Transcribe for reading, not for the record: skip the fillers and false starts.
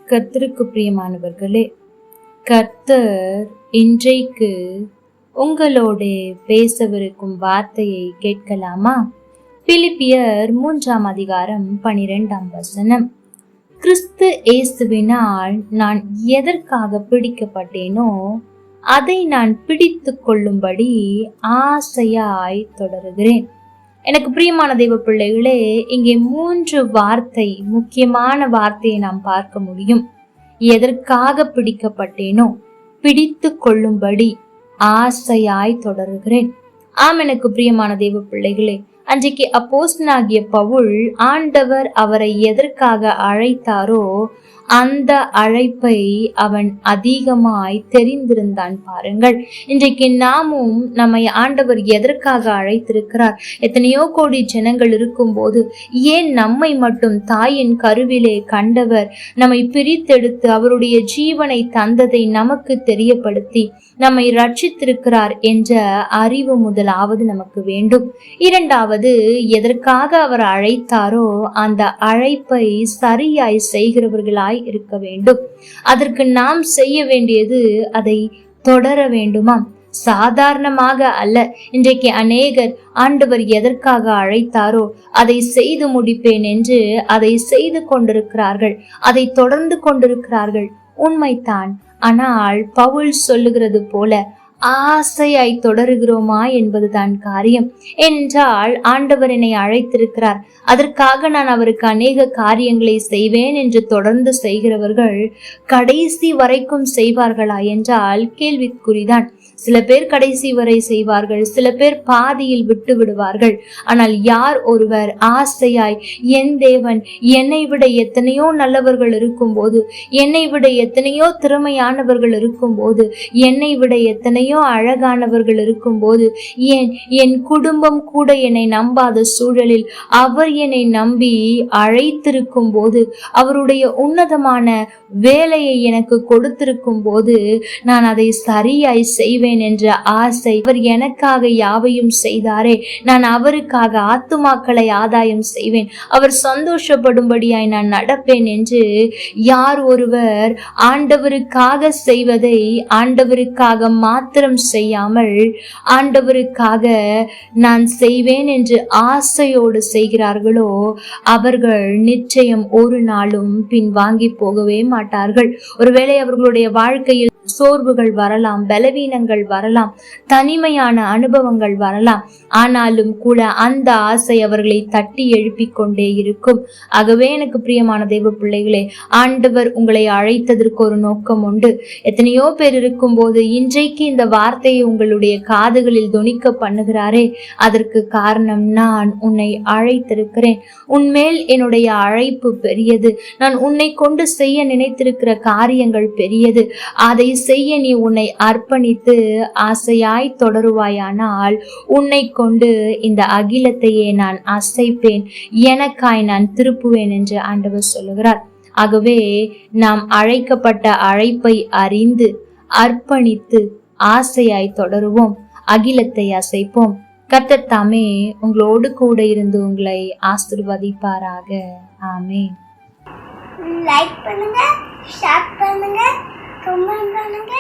கர்த்தருக்கு பிரியமானவர்களே, கர்த்தர் இன்றைக்கு உங்களோட பேசவிருக்கும் வார்த்தையை கேட்கலாமா? பிலிப்பியர் 3:12. கிறிஸ்து இயேசுவினால் நான் எதற்காக பிடிக்கப்பட்டேனோ அதை நான் பிடித்து கொள்ளும்படி ஆசையாய் தொடருகிறேன். எனக்கு பிரியமான தெய்வ பிள்ளைகளே, இங்கே 3 வார்த்தை, முக்கியமான வார்த்தையை நாம் பார்க்க முடியும். எதற்காக பிடிக்கப்பட்டேனோ, பிடித்து கொள்ளும்படி ஆசையாய் தொடருகிறேன். எனக்கு பிரியமான தெய்வ பிள்ளைகளே, அன்றைக்கு அப்போஸ்தலனாகிய பவுல் ஆண்டவர் அவரை எதற்காக அழைத்தாரோ அந்த அழைப்பை அவன் அதிகமாய் தெரிந்திருந்தான். பாருங்கள், இன்றைக்கு நாமும் நம்மை ஆண்டவர் எதற்காக அழைத்திருக்கிறார்? எத்தனையோ கோடி ஜனங்கள் இருக்கும் போது ஏன் நம்மை மட்டும் தாயின் கருவிலே கண்டவர் நம்மை பிரித்தெடுத்து அவருடைய ஜீவனை தந்ததை நமக்கு தெரியப்படுத்தி நம்மை ரட்சித்திருக்கிறார் என்ற அறிவு முதலாவது நமக்கு வேண்டும். இரண்டாவது, எதற்காக அவர் அழைத்தாரோ அந்த அழைப்பை சரியாய் செய்கிறவர்களாய் இருக்க வேண்டும். அதற்கு நாம் செய்ய வேண்டியது அதை தொடர வேண்டுமாம், சாதாரணமாக அல்ல. இன்றைக்கு அநேகர் ஆண்டவர் எதற்காக அழைத்தாரோ அதை செய்து முடிப்பேன் என்று அதை செய்து கொண்டிருக்கிறார்கள், அதை தொடர்ந்து கொண்டிருக்கிறார்கள். உண்மைதான். ஆனால் பவுல் சொல்லுகிறது போல ஆசையாய் தொடருகிறோமா என்பதுதான் காரியம். என்றால் ஆண்டவர் என்னை அழைத்திருக்கிறார், அதற்காக நான் அவருக்கு அநேக காரியங்களை செய்வேன் என்று தொடர்ந்து செய்கிறவர்கள் கடைசி வரைக்கும் செய்வார்களா என்றால் கேள்விக்குறிதான். சில பேர் கடைசி வரை செய்வார்கள், சில பேர் பாதியில் விட்டு விடுவார்கள். ஆனால் யார் ஒருவர் ஆசையாய், என் தேவன் என்னை விட எத்தனையோ நல்லவர்கள் இருக்கும் போது, என்னை விட எத்தனையோ திறமையானவர்கள் இருக்கும் போது, என்னை விட எத்தனையோ அழகானவர்கள் இருக்கும் போது, ஏன் என் குடும்பம் கூட என்னை நம்பாத சூழலில் அவர் என்னை நம்பி அழைத்திருக்கும் போது, அவருடைய உன்னதமான வேலையை எனக்கு கொடுத்திருக்கும் போது நான் அதை சரியாய் செய்வேன் என்ற ஆசை. அவர் எனக்காக யாவையும் செய்தாரே, நான் அவருக்காக ஆத்துமாக்களை ஆதாயம் செய்வேன், அவர் சந்தோஷப்படும்படியாய் நான் நடப்பேன் என்று யார் ஒருவர் ஆண்டவருக்காக செய்வதை ஆண்டவருக்காக மாத்திரம் செய்யாமல் ஆண்டவருக்காக நான் செய்வேன் என்று ஆசையோடு செய்கிறார்களோ அவர்கள் நிச்சயம் ஒரு நாளும் பின் வாங்கி போகவே மாட்டார்கள். ஒருவேளை அவர்களுடைய வாழ்க்கையில் சோர்வுகள் வரலாம், பலவீனங்கள் வரலாம், தனிமையான அனுபவங்கள் வரலாம். ஆனாலும் கூட அந்த ஆசை அவர்களை தட்டி எழுப்பிக் கொண்டே இருக்கும். ஆகவே எனக்கு பிரியமான தெய்வ பிள்ளைகளே, ஆண்டவர் உங்களை அழைத்ததற்கு ஒரு நோக்கம் உண்டு. எத்தனையோ பேர் இருக்கும் போது இன்றைக்கு இந்த வார்த்தையை உங்களுடைய காதுகளில் தொனிக்க பண்ணுகிறாரே, அதற்கு காரணம் நான் உன்னை அழைத்திருக்கிறேன். உன்மேல் என்னுடைய அழைப்பு பெரியது. நான் உன்னை கொண்டு செய்ய நினைத்திருக்கிற காரியங்கள் பெரியது. அதை செய்ய நீ உன்னை அர்ப்பணித்து ஆசையாய் தொடருவாயானால் உன்னை கொண்டு இந்த அகிலத்தையே நான் அசைப்பேன், எனக்காய் நான் திருப்புவேன் என்று ஆண்டவர் சொல்லுகிறார். ஆகவே நாம் அழைக்கப்பட்ட அழைப்பை அறிந்து அர்ப்பணித்து ஆசையாய் தொடருவோம், அகிலத்தை அசைப்போம். கர்த்தர் தாமே உங்களோடு கூட இருந்து உங்களை ஆசீர்வதிப்பாராக. ஆமென். லைக் பண்ணுங்க, ஷேர் பண்ணுங்க, கமெண்ட் பண்ணுங்க.